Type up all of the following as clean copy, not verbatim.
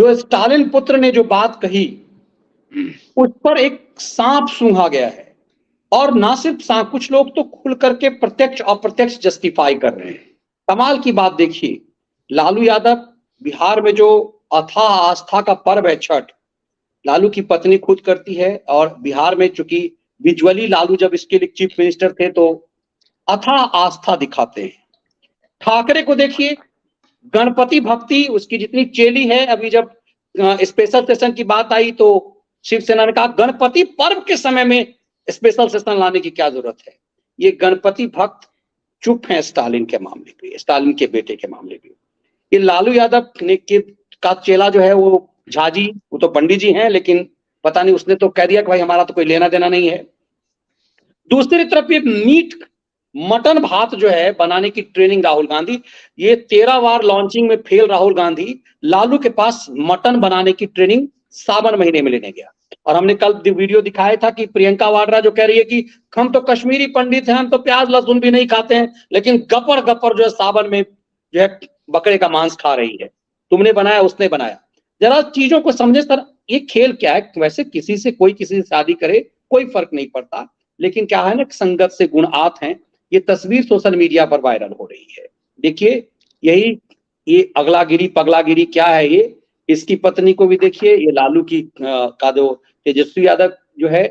जो स्टालिन पुत्र ने जो बात कही उस पर एक सांप सूंघा गया है। और ना सिर्फ सांप, कुछ लोग तो खुल करके प्रत्यक्ष अप्रत्यक्ष जस्टिफाई कर रहे हैं। कमाल की बात देखिए, लालू यादव बिहार में जो अथाह आस्था का पर्व है छठ, लालू की पत्नी खुद करती है। और बिहार में चूंकि विजुअली लालू जब इसके लिए चीफ मिनिस्टर थे तो अथाह आस्था दिखाते हैं। ठाकरे को देखिए, गणपति भक्ति उसकी जितनी चेली है। अभी जब स्पेशल सेशन की बात आई तो शिवसेना ने कहा गणपति पर्व के समय में स्पेशल सेशन लाने की क्या जरूरत है। ये गणपति भक्त चुप हैं स्टालिन के मामले पे, स्टालिन के बेटे के मामले पे। ये लालू यादव ने का चेला जो है वो झाजी, वो तो पंडित जी हैं, लेकिन पता नहीं उसने तो कह दिया कि भाई हमारा तो कोई लेना देना नहीं है। दूसरी तरफ ये मीट मटन भात जो है बनाने की ट्रेनिंग राहुल गांधी, ये 13 बार लॉन्चिंग में फेल राहुल गांधी लालू के पास मटन बनाने की ट्रेनिंग सावन महीने में लेने गया। और हमने कल वीडियो दिखाया था कि प्रियंका वाड्रा जो कह रही है कि हम तो कश्मीरी पंडित हैं, हम तो प्याज लहसुन भी नहीं खाते हैं, लेकिन गपर गपर जो है सावन में जो है बकरे का मांस खा रही है। तुमने बनाया, उसने बनाया। जरा चीजों को समझे सर, ये खेल क्या है। वैसे किसी से कोई किसी से शादी करे कोई फर्क नहीं पड़ता, लेकिन क्या है ना, संगत से गुण आत हैं। ये तस्वीर सोशल मीडिया पर वायरल हो रही है। देखिए यही, ये अगलागिरी पगलागिरी क्या है ये। इसकी पत्नी को भी देखिए, ये लालू की का जो तेजस्वी यादव जो है,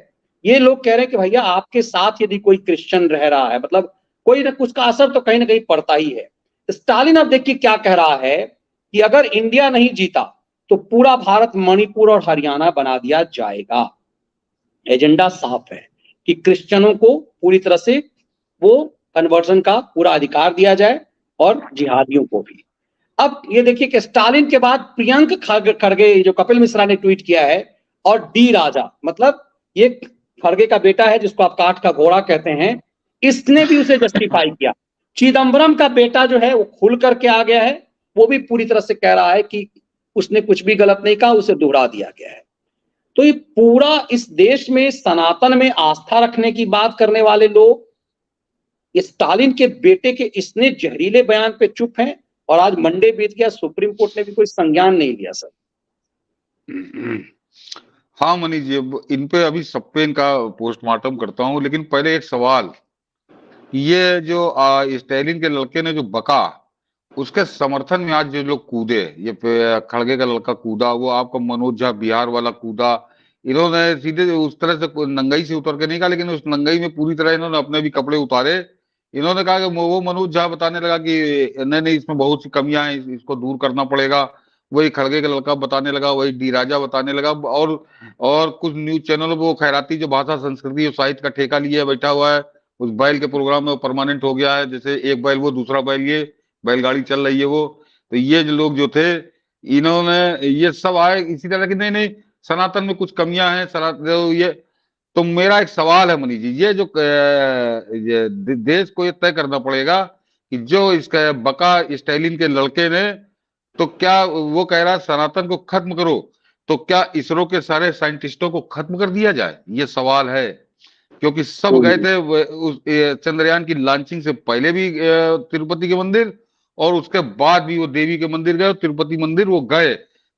ये लोग कह रहे हैं कि भैया आपके साथ यदि कोई क्रिश्चियन रह रहा है, मतलब कोई ना कुछ का असर तो कहीं ना कहीं पड़ता ही है। स्टालिन अब देखिए क्या कह रहा है कि अगर इंडिया नहीं जीता तो पूरा भारत मणिपुर और हरियाणा बना दिया जाएगा। एजेंडा साफ है कि क्रिश्चियनों को पूरी तरह से वो कन्वर्जन का पूरा अधिकार दिया जाए और जिहादियों को भी। अब ये देखिए कि स्टालिन के बाद प्रियंक खड़गे, जो कपिल मिश्रा ने ट्वीट किया है, और डी राजा, मतलब ये खड़गे का बेटा है जिसको आप काठ का घोड़ा कहते हैं, इसने भी उसे जस्टिफाई किया। चिदम्बरम का बेटा जो है वो खुल करके आ गया है, वो भी पूरी तरह से कह रहा है कि उसने कुछ भी गलत नहीं कहा, उसे दोहरा दिया गया है। तो ये पूरा इस देश में सनातन में आस्था रखने की बात करने वाले लोग स्टालिन के बेटे के इसने जहरीले बयान पे चुप हैं। और आज मंडे बीत गया, सुप्रीम कोर्ट ने भी कोई संज्ञान नहीं लिया सर। हाँ मनीष जी, इन पे अभी सब पे इनका पोस्टमार्टम करता हूँ, लेकिन पहले एक सवाल, ये जो स्टालिन के लड़के ने जो बका, उसके समर्थन में आज जो लोग कूदे, ये खड़गे का लड़का कूदा, वो आपका मनोज झा बिहार वाला कूदा, इन्होंने सीधे उस तरह से नंगाई से उतर के नहीं कहा, लेकिन उस नंगाई में पूरी तरह इन्होंने अपने भी कपड़े उतारे। इन्होंने कहा कि वो मनोज झा बताने लगा कि नहीं नहीं इसमें बहुत सी कमियां हैं, इसको दूर करना पड़ेगा। वही खड़गे का लड़का बताने लगा, वही डी राजा बताने लगा, और कुछ न्यूज चैनल वो खैराती जो भाषा संस्कृति और साहित्य का ठेका लिए बैठा हुआ है, उस बैल के प्रोग्राम में परमानेंट हो गया है। जैसे एक बैल वो, दूसरा बैल ये, बैलगाड़ी चल रही है वो। तो ये जो लोग जो थे, इन्होंने ये सब आए इसी तरह की, नहीं नहीं सनातन में कुछ कमियां हैं, सनातन ये। तो मेरा एक सवाल है मनीष जी, ये जो ये देश को ये तय करना पड़ेगा कि जो इसका बका स्टालिन के लड़के ने, तो क्या वो कह रहा है सनातन को खत्म करो, तो क्या इसरो के सारे साइंटिस्टों को खत्म कर दिया जाए? ये सवाल है, क्योंकि सब गए थे उस चंद्रयान की लॉन्चिंग से पहले भी तिरुपति के मंदिर, और उसके बाद भी वो देवी के मंदिर गए, तिरुपति मंदिर वो गए,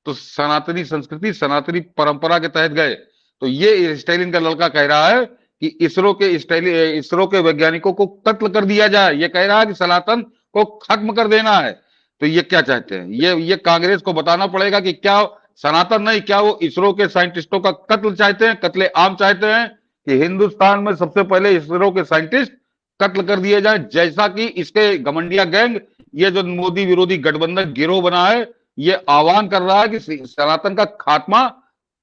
तो सनातनी संस्कृति सनातनी परंपरा के तहत गए। तो ये स्टालिन का लड़का कह रहा है कि इसरो के वैज्ञानिकों को कत्ल कर दिया जाए, ये कह रहा है कि सनातन को खत्म कर देना है। तो ये क्या चाहते हैं? ये कांग्रेस को बताना पड़ेगा कि क्या सनातन नहीं, क्या वो इसरो के साइंटिस्टों का कत्ल चाहते हैं, कत्ले आम चाहते हैं कि हिंदुस्तान में सबसे पहले इसरो के साइंटिस्ट कत्ल कर दिए जाए, जैसा कि इसके घमंडिया गैंग, ये जो मोदी विरोधी गठबंधन गिरोह बना है, ये आह्वान कर रहा है कि सनातन का खात्मा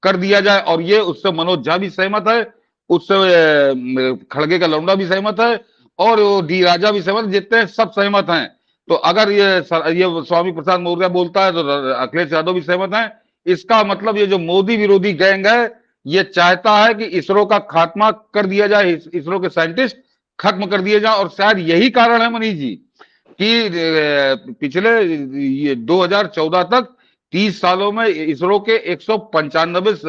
कर दिया जाए। और ये उससे मनोज झा भी सहमत है, उससे खड़गे का लौंडा भी सहमत है, और वो डी राजा भी सहमत, जितने सब सहमत हैं। तो अगर ये स्वामी प्रसाद मौर्य बोलता है तो अखिलेश यादव भी सहमत हैं। इसका मतलब ये जो मोदी विरोधी गैंग है, ये चाहता है कि इसरो का खात्मा कर दिया जाए, इसरो के साइंटिस्ट खत्म कर दिए जाए। और शायद यही कारण है मनीष जी कि पिछले ये 2014 तक 30 सालों में इसरो के 195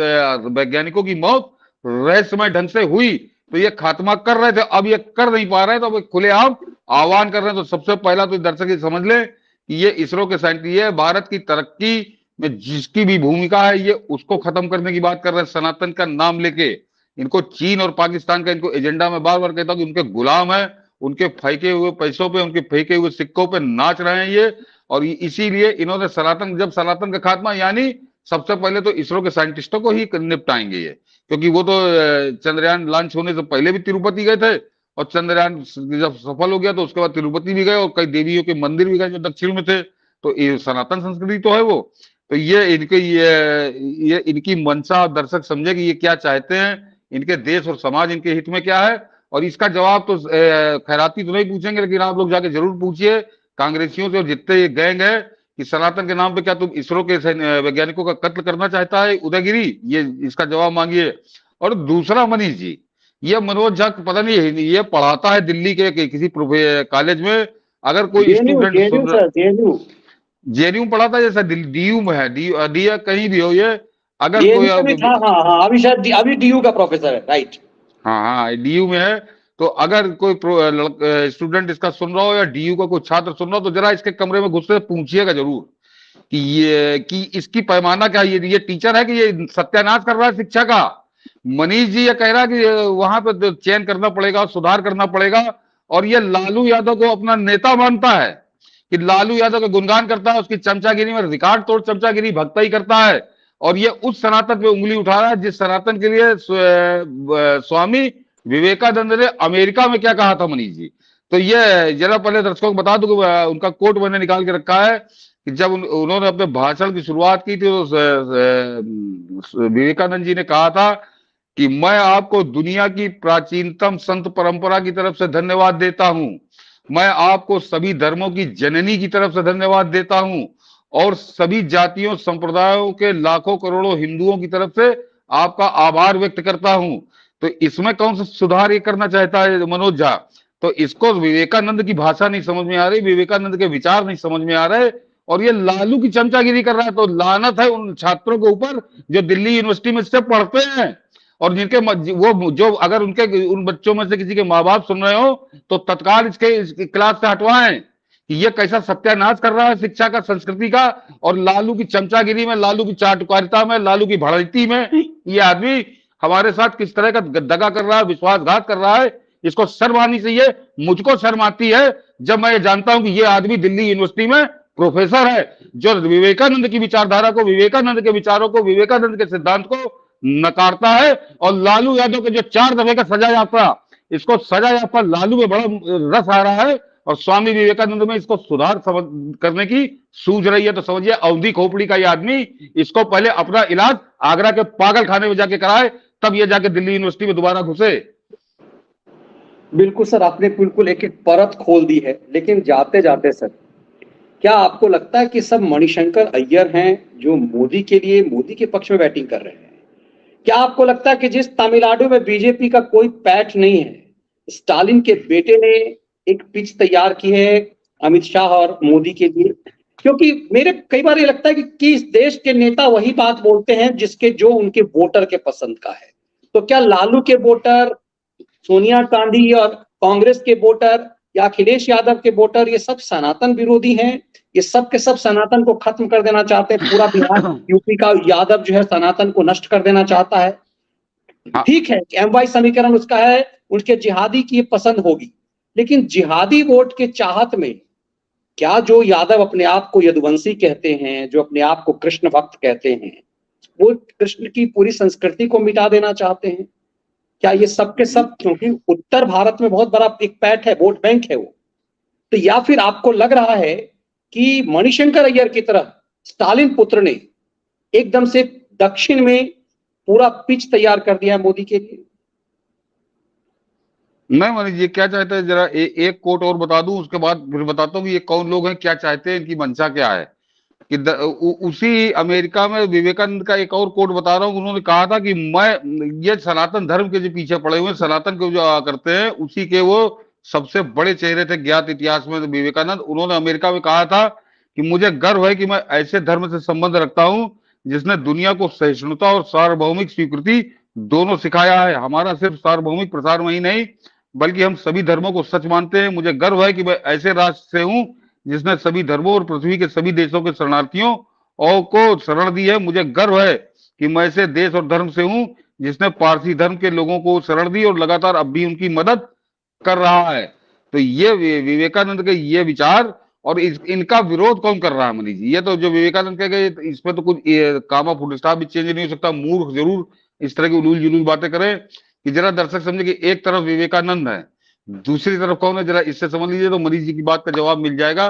वैज्ञानिकों की मौत रहस्यमय ढंग से हुई। तो ये खात्मा कर रहे थे, अब ये कर नहीं पा रहे, तो अब खुलेआम आह्वान कर रहे हैं। तो सबसे पहला तो दर्शक ये समझ ले कि ये इसरो के साइंटिस्ट, ये भारत की तरक्की में जिसकी भी भूमिका है, ये उसको खत्म करने की बात कर रहे हैं। सनातन का नाम लेके इनको चीन और पाकिस्तान का इनको एजेंडा में बार बार कहता हूं कि उनके गुलाम है, उनके फेंके हुए पैसों पे, उनके फेंके हुए सिक्कों पे नाच रहे हैं ये। और इसीलिए इन्होंने सनातन, जब सनातन का खात्मा, यानी सबसे पहले तो इसरो के साइंटिस्टों को ही निपटाएंगे ये, क्योंकि वो तो चंद्रयान लॉन्च होने से पहले भी तिरुपति गए थे, और चंद्रयान जब सफल हो गया तो उसके बाद तिरुपति भी गए, और कई देवियों के मंदिर भी गए जो दक्षिण में थे। तो ये सनातन संस्कृति तो है वो। तो ये इनके ये इनकी मंशा, दर्शक समझे कि ये क्या चाहते हैं, इनके देश और समाज, इनके हित में क्या है। और इसका जवाब तो खैराती तो नहीं पूछेंगे, लेकिन आप लोग जाके जरूर पूछिए कांग्रेसियों से और जितने ये गैंग है कि सनातन के नाम पे क्या तुम इसरो के वैज्ञानिकों का कत्ल करना चाहता है उदयगिरी, ये इसका जवाब मांगिए। और दूसरा, मनीष जी, ये मनोज झा पता नहीं ये पढ़ाता है दिल्ली के किसी कॉलेज में, अगर कोई स्टूडेंट सुन रहा, जेएनयू पढ़ाता है, जैसा डीयू में है, डी कहीं भी हो ये, अगर कोई हाँ, अभी शायद अभी डीयू का प्रोफेसर है, राइट। हाँ, डीयू में है। तो अगर कोई स्टूडेंट इसका सुन रहा हो या डीयू का कोई छात्र सुन रहा हो, तो जरा इसके कमरे में घुस के पूछिएगा जरूर कि इसकी पैमाना क्या है। ये टीचर है कि ये सत्यानाश कर रहा है शिक्षा का। मनीष जी ये कह रहा है कि वहां पे चयन करना पड़ेगा, सुधार करना पड़ेगा, और ये लालू यादव को अपना नेता मानता है, कि लालू यादव का गुणगान करता है, उसकी चमचागिरी में रिकॉर्ड तोड़ चमचागिरी भक्ता ही करता है। और ये उस सनातन पे उंगली उठा रहा है जिस सनातन के लिए स्वामी विवेकानंद ने अमेरिका में क्या कहा था, मनीष जी। तो ये जरा पहले दर्शकों को बता दूं कि उनका कोट मैंने निकाल के रखा है कि जब उन्होंने अपने भाषण की शुरुआत की थी तो विवेकानंद जी ने कहा था कि मैं आपको दुनिया की प्राचीनतम संत परंपरा की तरफ से धन्यवाद देता हूं, मैं आपको सभी धर्मों की जननी की तरफ से धन्यवाद देता हूं, और सभी जातियों संप्रदायों के लाखों करोड़ों हिंदुओं की तरफ से आपका आभार व्यक्त करता हूं। तो इसमें कौन सा सुधार ये करना चाहता है मनोज झा? तो इसको विवेकानंद की भाषा नहीं समझ में आ रही, विवेकानंद के विचार नहीं समझ में आ रहे, और ये लालू की चमचागिरी कर रहा है। तो लानत है उन छात्रों के ऊपर जो दिल्ली यूनिवर्सिटी में से पढ़ते हैं, और जिनके वो जो अगर उनके उन बच्चों में से किसी के माँ बाप सुन रहे हो तो तत्काल इसके क्लास से हटवाएं कि ये कैसा सत्यानाश कर रहा है शिक्षा का, संस्कृति का। और लालू की चमचागिरी में, लालू की चाटुकारिता में, लालू की भड़कती में ये आदमी हमारे साथ किस तरह का दगा कर रहा है, विश्वासघात कर रहा है, इसको शर्म आनी चाहिए। मुझको शर्म आती है जब मैं ये जानता हूं कि ये आदमी दिल्ली यूनिवर्सिटी में प्रोफेसर है, जो विवेकानंद की विचारधारा को, विवेकानंद के विचारों को, विवेकानंद के सिद्धांत को नकारता है। और लालू यादव के जो 4 दफे का सजा यात्रा, इसको सजा यात्रा लालू में बड़ा रस आ रहा है, और स्वामी विवेकानंद में इसको सुधार करने की सूझ रही है। तो समझिए अवधि खोपड़ी का ये आदमी, इसको पहले अपना इलाज आगरा के पागल खाने में जाके कराए, तब ये जाके दिल्ली यूनिवर्सिटी में दोबारा घुसे। बिल्कुल सर, आपने बिल्कुल एक एक परत खोल दी है। लेकिन जाते जाते सर, क्या आपको लगता है कि सब मणिशंकर अय्यर हैं जो मोदी के लिए, मोदी के पक्ष में बैटिंग कर रहे हैं? क्या आपको लगता है कि जिस तमिलनाडु में बीजेपी का कोई पैठ नहीं है, स्टालिन के बेटे ने एक पिच तैयार की है अमित शाह और मोदी के लिए? क्योंकि मेरे कई बार ये लगता है कि इस देश के नेता वही बात बोलते हैं जिसके जो उनके वोटर के पसंद का है। तो क्या लालू के वोटर, सोनिया गांधी और कांग्रेस के वोटर, या अखिलेश यादव के वोटर, ये सब सनातन विरोधी हैं? ये सब के सब सनातन को खत्म कर देना चाहते हैं? पूरा बिहार, यूपी का यादव जो है सनातन को नष्ट कर देना चाहता है। ठीक है, एमवाई समीकरण उसका है, उसके जिहादी की पसंद होगी, लेकिन जिहादी वोट के चाहत में क्या जो यादव अपने आप को यदुवंशी कहते हैं, जो अपने आप को कृष्ण भक्त कहते हैं, वो कृष्ण की पूरी संस्कृति को मिटा देना चाहते हैं? क्या ये सब के सब, क्योंकि उत्तर भारत में बहुत बड़ा एक पैठ है, वोट बैंक है वो, तो या फिर आपको लग रहा है कि मणिशंकर अय्यर की तरह स्टालिन पुत्र ने एकदम से दक्षिण में पूरा पिच तैयार कर दिया है मोदी के लिए? नहीं मनीष जी, क्या चाहते हैं जरा एक कोट और बता दूं, उसके बाद फिर बताता हूँ कि ये कौन लोग हैं, क्या चाहते हैं, इनकी मंशा क्या है। कि उसी अमेरिका में विवेकानंद का एक और कोट बता रहा हूँ। उन्होंने कहा था कि मैं ये सनातन धर्म के जो पीछे पड़े हुए सनातन को जो करते हैं, उसी के वो सबसे बड़े चेहरे थे ज्ञात इतिहास में विवेकानंद। उन्होंने अमेरिका में कहा था कि मुझे गर्व है कि मैं ऐसे धर्म से संबंध रखता हूं जिसने दुनिया को सहिष्णुता और सार्वभौमिक स्वीकृति दोनों सिखाया है। हमारा सिर्फ सार्वभौमिक प्रसार में ही नहीं, बल्कि हम सभी धर्मों को सच मानते हैं। मुझे गर्व है कि मैं ऐसे राष्ट्र से हूं जिसने सभी धर्मों और पृथ्वी के सभी देशों के शरणार्थियों और को शरण दी है। मुझे गर्व है कि मैं ऐसे देश और धर्म से हूं जिसने पारसी धर्म के लोगों को शरण दी और लगातार अब भी उनकी मदद कर रहा है। तो ये विवेकानंद के ये विचार और इनका विरोध कौन कर रहा है मनीष जी? ये तो जो विवेकानंद कह गए इसमें तो कुछ कामा फुल स्टॉप भी चेंज नहीं हो सकता। मूर्ख जरूर इस तरह की उलूल जुलूल बातें करें कि जरा दर्शक समझे कि एक तरफ विवेकानंद है, दूसरी तरफ कौन है, जरा इससे समझ लीजिए तो मनीष जी की बात का जवाब मिल जाएगा।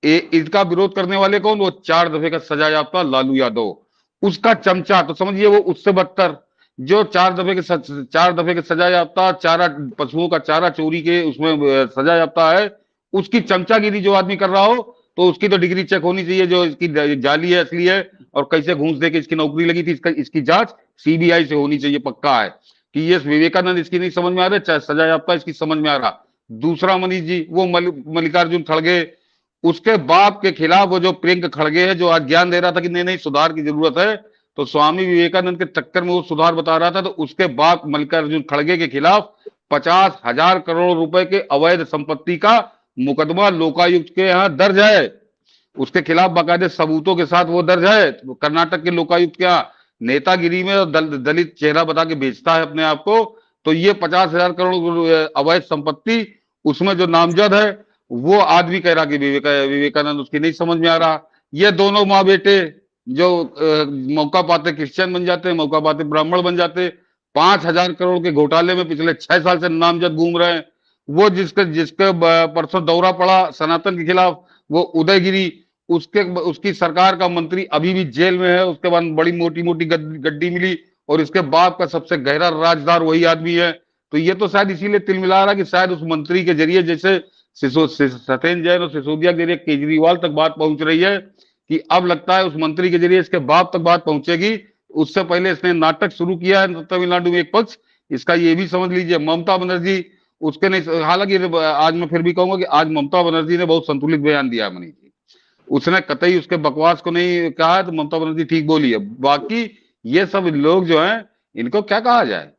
इसका विरोध करने वाले कौन? वो 4 दफे का सजा याफ्ता लालू यादव, उसका चमचा। तो समझिए वो उससे बदतर, जो 4 दफे के सजा याफ्ता, चारा पशुओं का चारा चोरी के उसमें सजा याफ्ता है, उसकी चमचागिरी जो आदमी कर रहा हो तो उसकी तो डिग्री चेक होनी चाहिए, जो इसकी जाली है असली है और कैसे घूस दे के इसकी नौकरी लगी थी, इसकी जांच सीबीआई से होनी चाहिए। पक्का है कि ये विवेकानंद इसकी नहीं समझ में आ रहा, चाहे सजा याफ्ता इसकी समझ में आ रहा। दूसरा मनीष जी, वो मल्लिकार्जुन खड़गे, उसके बाप के खिलाफ वो जो प्रियंक खड़गे है, जो आज ज्ञान दे रहा था कि नहीं नहीं सुधार की जरूरत है, तो स्वामी विवेकानंद के चक्कर में वो सुधार बता रहा था, तो उसके बाप मल्लिकार्जुन खड़गे के खिलाफ 50,000 करोड़ रुपए के अवैध संपत्ति का मुकदमा लोकायुक्त के यहाँ दर्ज है। उसके खिलाफ बाकायदे सबूतों के साथ वो दर्ज है। तो कर्नाटक के लोकायुक्त के यहाँ नेतागिरी में दलित चेहरा बता के बेचता है अपने आप को। तो ये 50,000 करोड़ अवैध संपत्ति उसमें जो नामजद है, वो आदमी कह रहा कि विवेकानंद उसकी नहीं समझ में आ रहा। ये दोनों माँ बेटे जो मौका पाते क्रिश्चियन बन जाते, मौका पाते ब्राह्मण बन जाते, 5,000 करोड़ के घोटाले में पिछले 6 साल से नामजद घूम रहे हैं। वो जिसके जिसके परसों दौरा पड़ा सनातन के खिलाफ, वो उदयगिरी, उसकी सरकार का मंत्री अभी भी जेल में है। उसके बाद बड़ी मोटी मोटी गड्डी मिली और इसके बाप का सबसे गहरा राजदार वही आदमी है। तो ये तो शायद इसीलिए तिलमिला रहा कि शायद उस मंत्री के जरिए, जैसे सत्येंद्र जैन और सिसोदिया के जरिए केजरीवाल तक बात पहुंच रही है, कि अब लगता है उस मंत्री के जरिए इसके बाप तक बात पहुंचेगी। उससे पहले इसने नाटक शुरू किया है तमिलनाडु में एक पक्ष, इसका ये भी समझ लीजिए। ममता बनर्जी उसके नहीं, हालांकि आज मैं फिर भी कहूंगा कि आज ममता बनर्जी ने बहुत संतुलित बयान दिया है मनीष जी। उसने कतई उसके बकवास को नहीं कहा है, तो ममता बनर्जी ठीक बोली है। बाकी ये सब लोग जो हैं, इनको क्या कहा जाए?